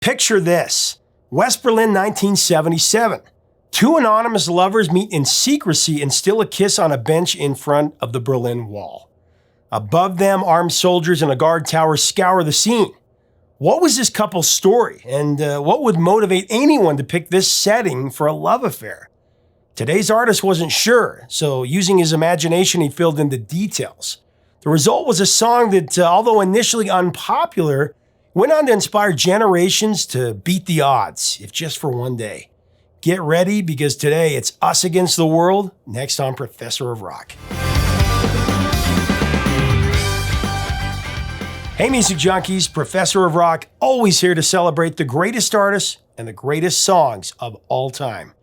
Picture this. West Berlin, 1977. Two anonymous lovers meet in secrecy and steal a kiss on a bench in front of the Berlin Wall. Above them, armed soldiers in a guard tower scour the scene. What was this couple's story, and what would motivate anyone to pick this setting for a love affair? Today's artist wasn't sure, so using his imagination, he filled in the details. The result was a song that, although initially unpopular, went on to inspire generations to beat the odds, if just for one day. Get ready, because today it's us against the world, next on Professor of Rock. Hey music junkies, Professor of Rock, always here to celebrate the greatest artists and the greatest songs of all time.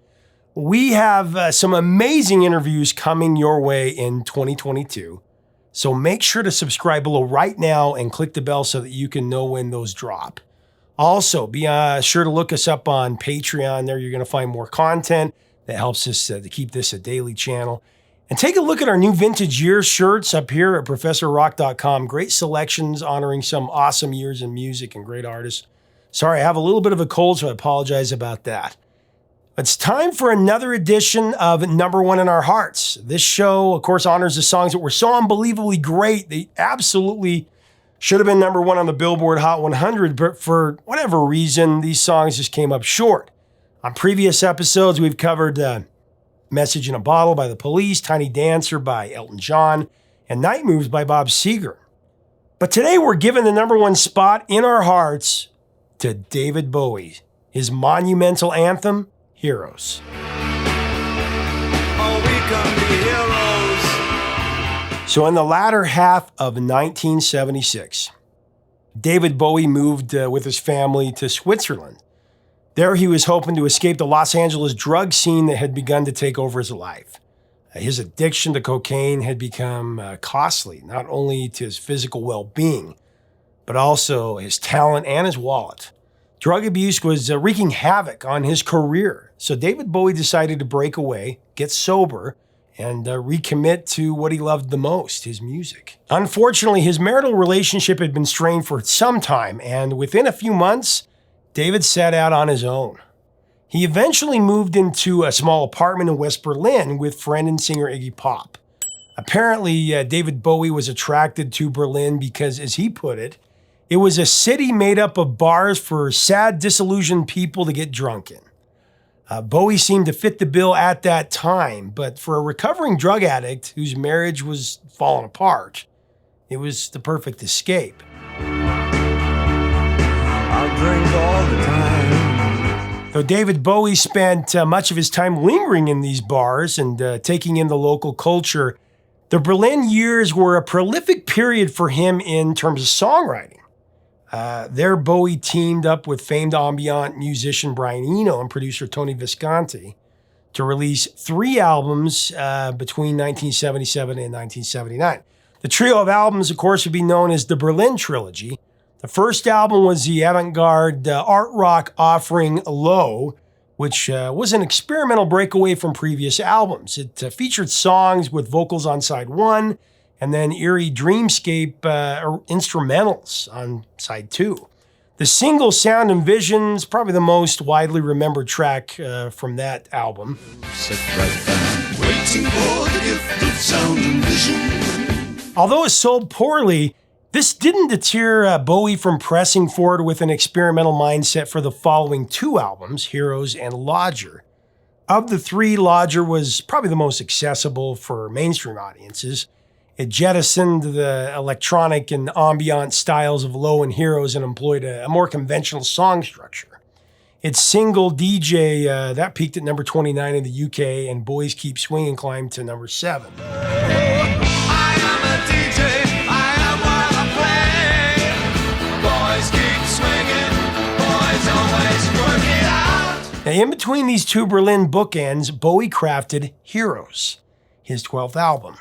We have some amazing interviews coming your way in 2022, so make sure to subscribe below right now and click the bell so that you can know when those drop. Also, be sure to look us up on Patreon. There you're going to find more content that helps us to keep this a daily channel. And take a look at our new vintage year shirts up here at ProfessorRock.com. Great selections honoring some awesome years in music and great artists. Sorry, I have a little bit of a cold, so I apologize about that. It's time for another edition of Number One in Our Hearts. This show, of course, honors the songs that were so unbelievably great. They absolutely should have been number one on the Billboard Hot 100, but for whatever reason, these songs just came up short. On previous episodes, we've covered Message in a Bottle by The Police, Tiny Dancer by Elton John, and Night Moves by Bob Seger. But today we're giving the number one spot in our hearts to David Bowie, his monumental anthem, Heroes. Oh, we can be heroes. So in the latter half of 1976, David Bowie moved with his family to Switzerland. There he was hoping to escape the Los Angeles drug scene that had begun to take over his life. His addiction to cocaine had become costly, not only to his physical well-being, but also his talent and his wallet. Drug abuse was wreaking havoc on his career, so David Bowie decided to break away, get sober, and recommit to what he loved the most, his music. Unfortunately, his marital relationship had been strained for some time, and within a few months, David set out on his own. He eventually moved into a small apartment in West Berlin with friend and singer Iggy Pop. Apparently, David Bowie was attracted to Berlin because, as he put it, it was a city made up of bars for sad, disillusioned people to get drunk in. Bowie seemed to fit the bill at that time, but for a recovering drug addict whose marriage was falling apart, it was the perfect escape. I drink all the time. Though David Bowie spent much of his time lingering in these bars and taking in the local culture, the Berlin years were a prolific period for him in terms of songwriting. There, Bowie teamed up with famed ambient musician Brian Eno and producer Tony Visconti to release 3 albums between 1977 and 1979. The trio of albums, of course, would be known as the Berlin Trilogy. The first album was the avant-garde art rock offering Low, which was an experimental breakaway from previous albums. It featured songs with vocals on side 1, and then eerie dreamscape instrumentals on side 2. The single Sound and Vision's probably the most widely remembered track from that album. Sit right down, waiting for the gift of sound and vision. Although it sold poorly, this didn't deter Bowie from pressing forward with an experimental mindset for the following 2 albums, Heroes and Lodger. Of the 3, Lodger was probably the most accessible for mainstream audiences. It jettisoned the electronic and ambient styles of Low and Heroes and employed a more conventional song structure. Its single DJ, that peaked at number 29 in the UK, and Boys Keep Swinging climbed to number 7. I am a DJ, I am what I play. Boys keep swinging, boys always work it out. Now, in between these 2 Berlin bookends, Bowie crafted Heroes, his 12th album.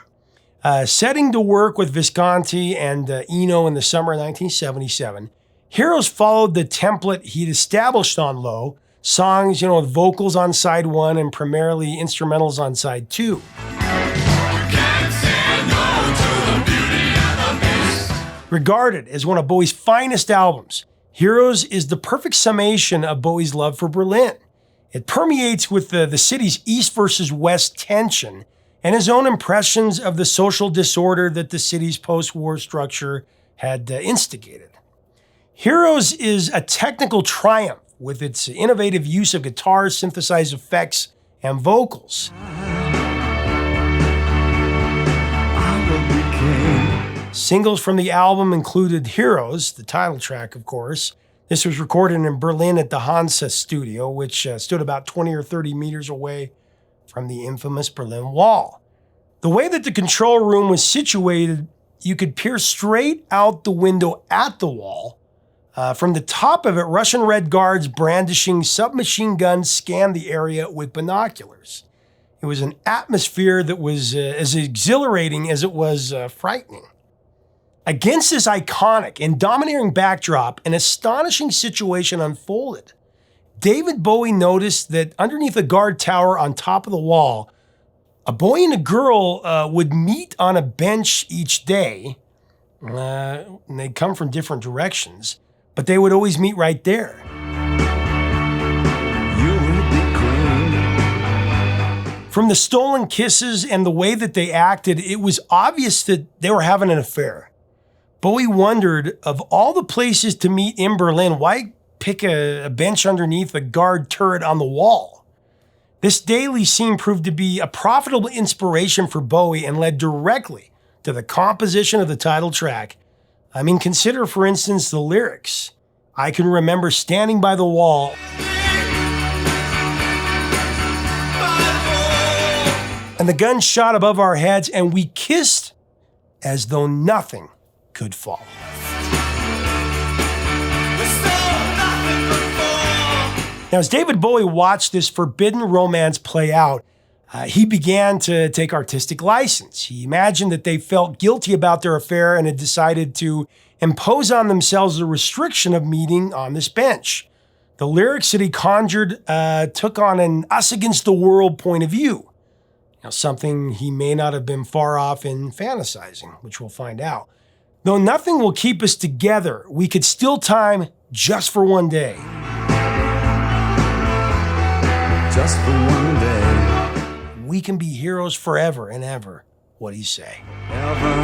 Setting to work with Visconti and Eno in the summer of 1977, Heroes followed the template he'd established on Low, songs, with vocals on side 1 and primarily instrumentals on side 2. Can't say no to the beauty and the beast. Regarded as one of Bowie's finest albums, Heroes is the perfect summation of Bowie's love for Berlin. It permeates with the city's East versus West tension and his own impressions of the social disorder that the city's post-war structure had instigated. Heroes is a technical triumph with its innovative use of guitars, synthesized effects, and vocals. Singles from the album included Heroes, the title track, of course. This was recorded in Berlin at the Hansa studio, which stood about 20 or 30 meters away from the infamous Berlin Wall. The way that the control room was situated, you could peer straight out the window at the wall. From the top of it, Russian Red Guards brandishing submachine guns scanned the area with binoculars. It was an atmosphere that was as exhilarating as it was frightening. Against this iconic and domineering backdrop, an astonishing situation unfolded. David Bowie noticed that underneath a guard tower on top of the wall, a boy and a girl would meet on a bench each day. And they'd come from different directions, but they would always meet right there. You will be queen. From the stolen kisses and the way that they acted, it was obvious that they were having an affair. Bowie wondered, of all the places to meet in Berlin, why pick a bench underneath a guard turret on the wall? This daily scene proved to be a profitable inspiration for Bowie and led directly to the composition of the title track. I mean, consider, for instance, the lyrics. I can remember standing by the wall and the gun shot above our heads, and we kissed as though nothing could fall. Now, as David Bowie watched this forbidden romance play out, he began to take artistic license. He imagined that they felt guilty about their affair and had decided to impose on themselves the restriction of meeting on this bench. The lyrics that he conjured took on an us against the world point of view. Now, something he may not have been far off in fantasizing, which we'll find out. Though nothing will keep us together, we could steal time just for one day. Just for one day. We can be heroes forever and ever. What'd he say? Ever,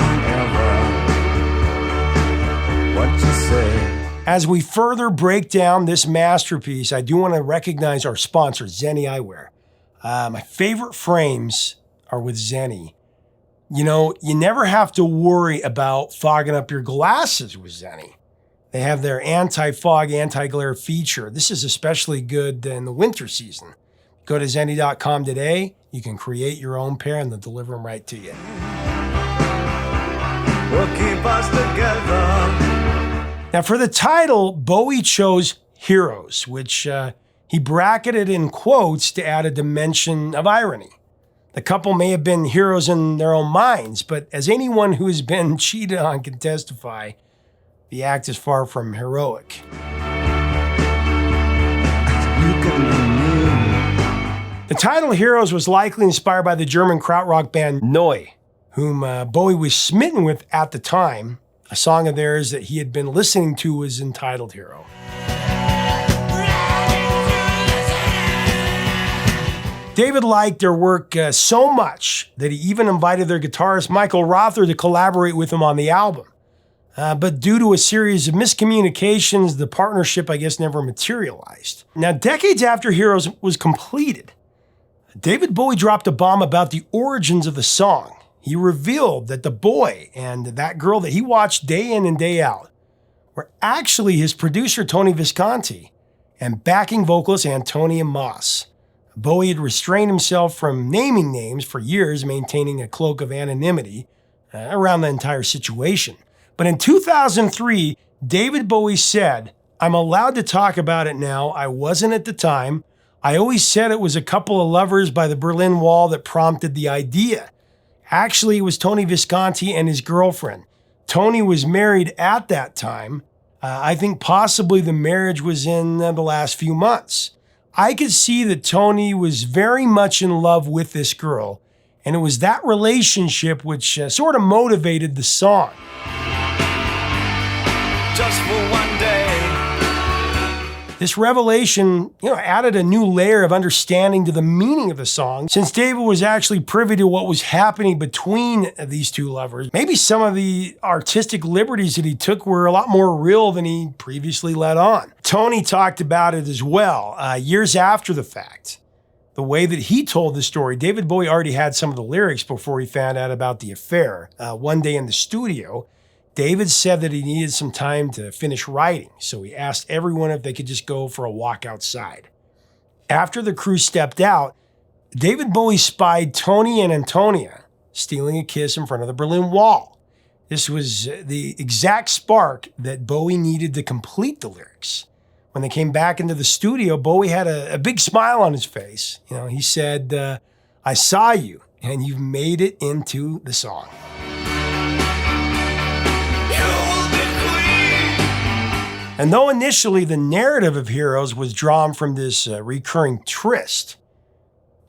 what you say? As we further break down this masterpiece, I do want to recognize our sponsor, Zenni Eyewear. My favorite frames are with Zenni. You know, you never have to worry about fogging up your glasses with Zenni. They have their anti-fog, anti-glare feature. This is especially good in the winter season. Go to Zenni.com today. You can create your own pair and they'll deliver them right to you. We'll keep us together. Now, for the title, Bowie chose Heroes, which he bracketed in quotes to add a dimension of irony. The couple may have been heroes in their own minds, but as anyone who has been cheated on can testify, the act is far from heroic. The title Heroes was likely inspired by the German krautrock band Neu, whom Bowie was smitten with at the time. A song of theirs that he had been listening to was entitled Hero. David liked their work so much that he even invited their guitarist Michael Rother to collaborate with him on the album. But due to a series of miscommunications, the partnership, I guess, never materialized. Now, decades after Heroes was completed, David Bowie dropped a bomb about the origins of the song. He revealed that the boy and that girl that he watched day in and day out were actually his producer, Tony Visconti, and backing vocalist Antonia Moss. Bowie had restrained himself from naming names for years, maintaining a cloak of anonymity around the entire situation. But in 2003, David Bowie said, "I'm allowed to talk about it now. I wasn't at the time. I always said it was a couple of lovers by the Berlin Wall that prompted the idea. Actually, it was Tony Visconti and his girlfriend. Tony was married at that time. I think possibly the marriage was in the last few months. I could see that Tony was very much in love with this girl, and it was that relationship which sort of motivated the song." Just for one day. This revelation, added a new layer of understanding to the meaning of the song, since David was actually privy to what was happening between these two lovers. Maybe some of the artistic liberties that he took were a lot more real than he previously let on. Tony talked about it as well, years after the fact. The way that he told the story, David Bowie already had some of the lyrics before he found out about the affair. One day in the studio, David said that he needed some time to finish writing, so he asked everyone if they could just go for a walk outside. After the crew stepped out, David Bowie spied Tony and Antonia stealing a kiss in front of the Berlin Wall. This was the exact spark that Bowie needed to complete the lyrics. When they came back into the studio, Bowie had a big smile on his face. He said, "I saw you, and you've made it into the song." And though initially the narrative of Heroes was drawn from this recurring tryst,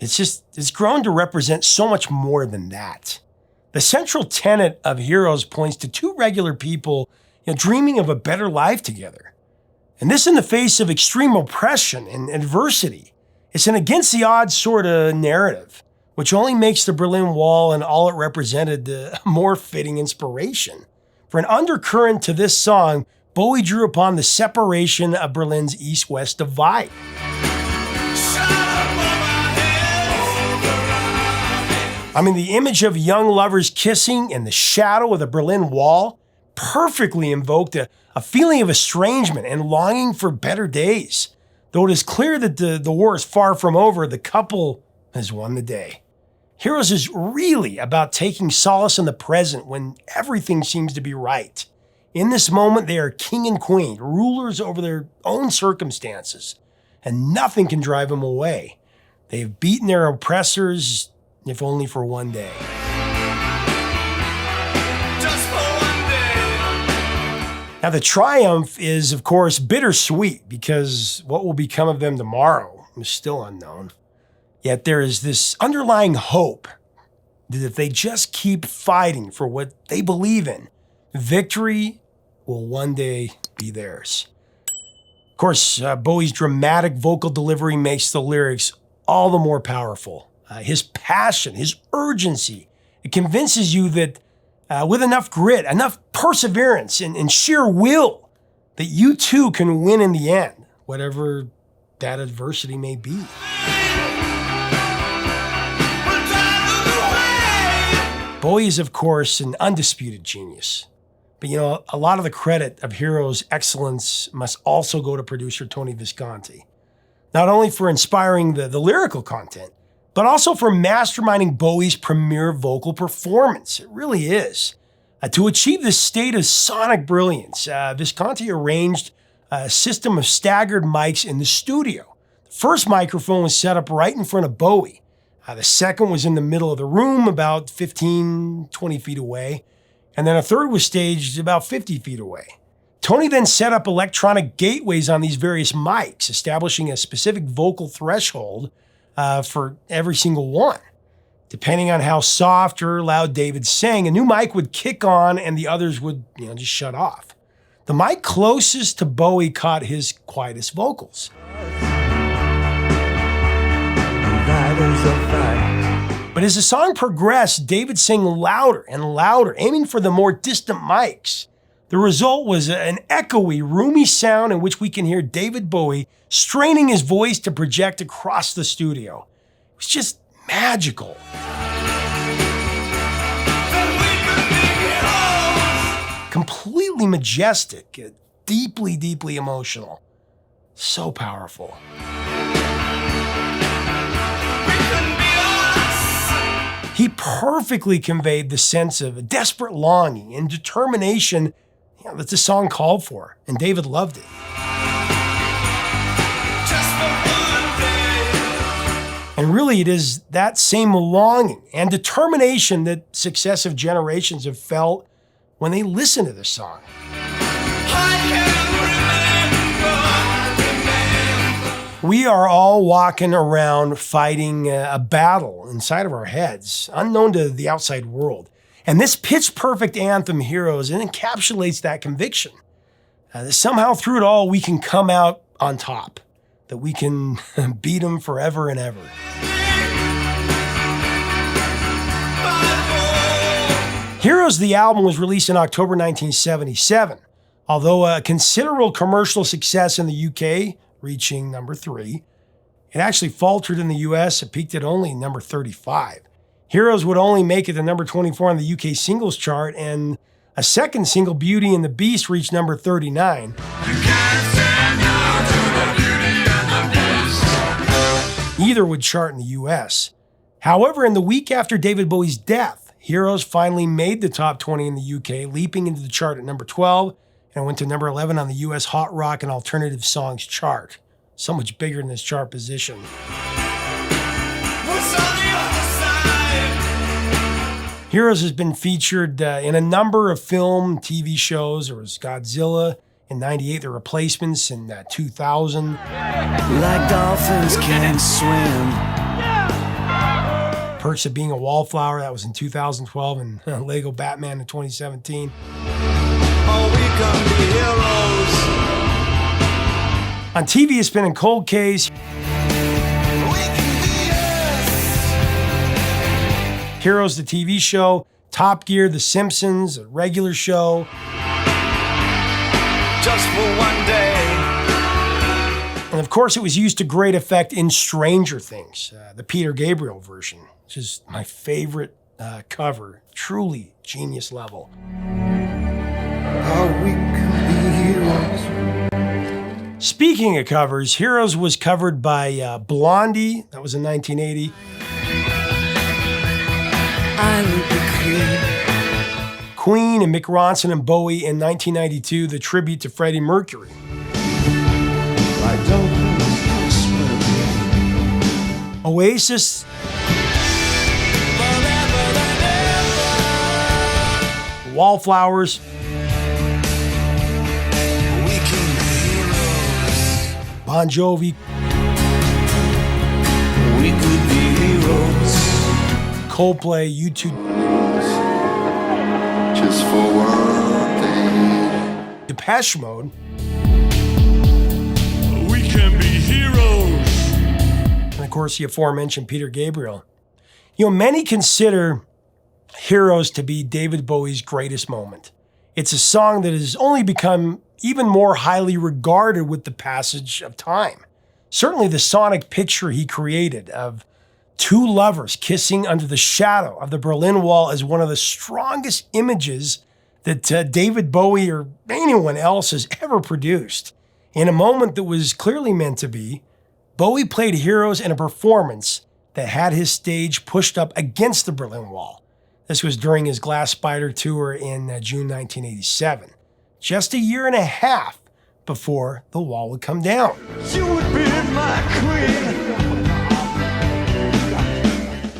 it's grown to represent so much more than that. The central tenet of Heroes points to two regular people dreaming of a better life together. And this in the face of extreme oppression and adversity. It's an against the odds sort of narrative, which only makes the Berlin Wall and all it represented a more fitting inspiration. For an undercurrent to this song, Bowie drew upon the separation of Berlin's east-west divide. The image of young lovers kissing in the shadow of the Berlin Wall perfectly invoked a feeling of estrangement and longing for better days. Though it is clear that the war is far from over, the couple has won the day. Heroes is really about taking solace in the present when everything seems to be right. In this moment, they are king and queen, rulers over their own circumstances, and nothing can drive them away. They have beaten their oppressors, if only for one day. Just for one day. Now, the triumph is, of course, bittersweet because what will become of them tomorrow is still unknown. Yet there is this underlying hope that if they just keep fighting for what they believe in, victory will one day be theirs. Of course, Bowie's dramatic vocal delivery makes the lyrics all the more powerful. His passion, his urgency, it convinces you that with enough grit, enough perseverance, and sheer will, that you too can win in the end, whatever that adversity may be. Bowie is, of course, an undisputed genius. But a lot of the credit of Heroes' excellence must also go to producer Tony Visconti. Not only for inspiring the lyrical content, but also for masterminding Bowie's premier vocal performance. It really is. To achieve this state of sonic brilliance, Visconti arranged a system of staggered mics in the studio. The first microphone was set up right in front of Bowie. The second was in the middle of the room, about 15, 20 feet away. And then a third was staged about 50 feet away. Tony then set up electronic gateways on these various mics, establishing a specific vocal threshold for every single one. Depending on how soft or loud David sang, a new mic would kick on and the others would just shut off. The mic closest to Bowie caught his quietest vocals. But as the song progressed, David sang louder and louder, aiming for the more distant mics. The result was an echoey, roomy sound in which we can hear David Bowie straining his voice to project across the studio. It was just magical. Completely majestic, deeply, deeply emotional. So powerful. He perfectly conveyed the sense of desperate longing and determination that the song called for, and David loved it. And really, it is that same longing and determination that successive generations have felt when they listen to this song. We are all walking around fighting a battle inside of our heads, unknown to the outside world. And this pitch-perfect anthem, Heroes, it encapsulates that conviction. That somehow through it all, we can come out on top, that we can beat them forever and ever. Heroes, the album, was released in October 1977. Although a considerable commercial success in the UK, reaching number 3, it actually faltered in the US. It peaked at only number 35. Heroes would only make it to number 24 on the UK singles chart, and a second single, Beauty and the Beast, reached number 39. You can't say no to the Beauty and the Beast. Neither would chart in the US. However, in the week after David Bowie's death, Heroes finally made the top 20 in the UK, leaping into the chart at number 12, and went to number 11 on the US Hot Rock and Alternative Songs chart. So much bigger than this chart position. What's on the other side? Heroes has been featured in a number of film, TV shows. There was Godzilla in '98, The Replacements in 2000. Like dolphins can't swim. Perks of Being a Wallflower, that was in 2012, and Lego Batman in 2017. Oh, we come to heroes. On TV, it's been in Cold Case, We can be us. Heroes, the TV show, Top Gear, The Simpsons, a regular show. Just for one day. And of course, it was used to great effect in Stranger Things, the Peter Gabriel version, which is my favorite cover. Truly genius level. Oh, we can be heroes. Speaking of covers, Heroes was covered by Blondie, that was in 1980. I will be clean. Queen and Mick Ronson and Bowie in 1992, the tribute to Freddie Mercury. Like dolphins can't swim. Oasis, Forever and ever. Wallflowers, We can be heroes. Bon Jovi, We could be heroes. Coldplay, U2, Just for one day. Depeche Mode, We can be heroes. and of course the aforementioned Peter Gabriel. You know, many consider Heroes to be David Bowie's greatest moment. It's a song that has only become even more highly regarded with the passage of time. Certainly the sonic picture he created of two lovers kissing under the shadow of the Berlin Wall is one of the strongest images that David Bowie or anyone else has ever produced. In a moment that was clearly meant to be, Bowie played Heroes in a performance that had his stage pushed up against the Berlin Wall. This was during his Glass Spider tour in June 1987, just a year and a half before the wall would come down. You would be my queen.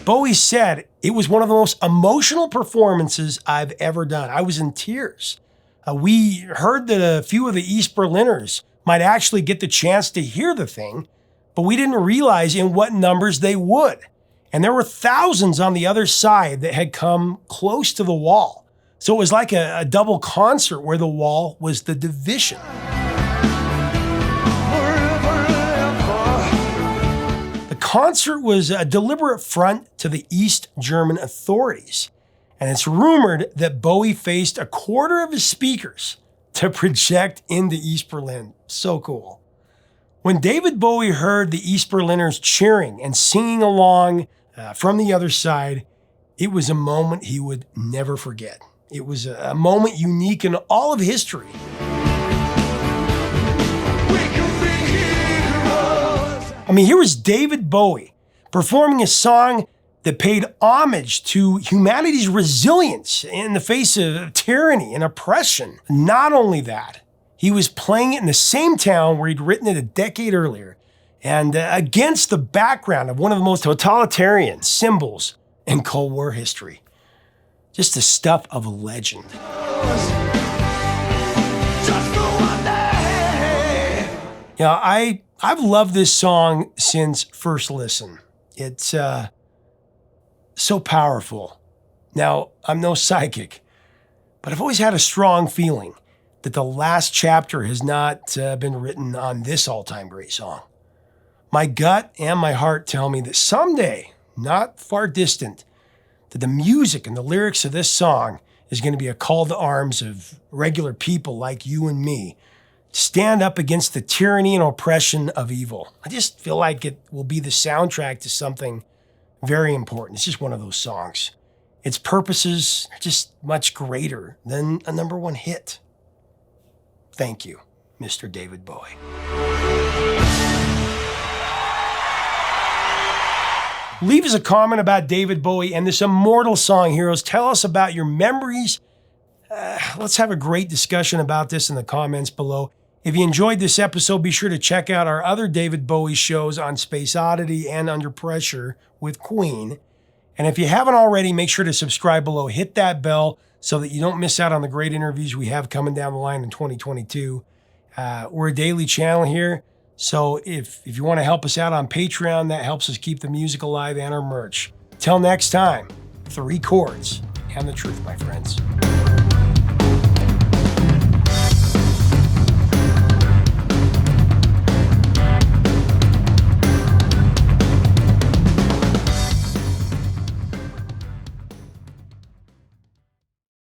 Bowie said it was one of the most emotional performances I've ever done. I was in tears. We heard that a few of the East Berliners might actually get the chance to hear the thing, but we didn't realize in what numbers they would. And there were thousands on the other side that had come close to the wall. So it was like a double concert where the wall was the division. The concert was a deliberate front to the East German authorities. And it's rumored that Bowie faced a quarter of his speakers to project into East Berlin. So cool. When David Bowie heard the East Berliners cheering and singing along from the other side, it was a moment he would never forget. It was a moment unique in all of history. I mean, here was David Bowie performing a song that paid homage to humanity's resilience in the face of tyranny and oppression. Not only that, he was playing it in the same town where he'd written it a decade earlier, and against the background of one of the most totalitarian symbols in Cold War history. Just the stuff of a legend. You know, I've loved this song since first listen. It's so powerful. Now, I'm no psychic, but I've always had a strong feeling that the last chapter has not been written on this all-time great song. My gut and my heart tell me that someday, not far distant, that the music and the lyrics of this song is going to be a call to arms of regular people like you and me to stand up against the tyranny and oppression of evil. I just feel like it will be the soundtrack to something very important. It's just one of those songs. Its purposes are just much greater than a number one hit. Thank you, Mr. David Bowie. Leave us a comment about David Bowie and this immortal song, Heroes. Tell us about your memories. Let's have a great discussion about this in the comments below. If you enjoyed this episode, be sure to check out our other David Bowie shows on Space Oddity and Under Pressure with Queen. And if you haven't already, make sure to subscribe below. Hit that bell so that you don't miss out on the great interviews we have coming down the line in 2022. We're a daily channel here. So if you want to help us out on Patreon, that helps us keep the music alive and our merch. Till next time, 3 chords and the truth, my friends.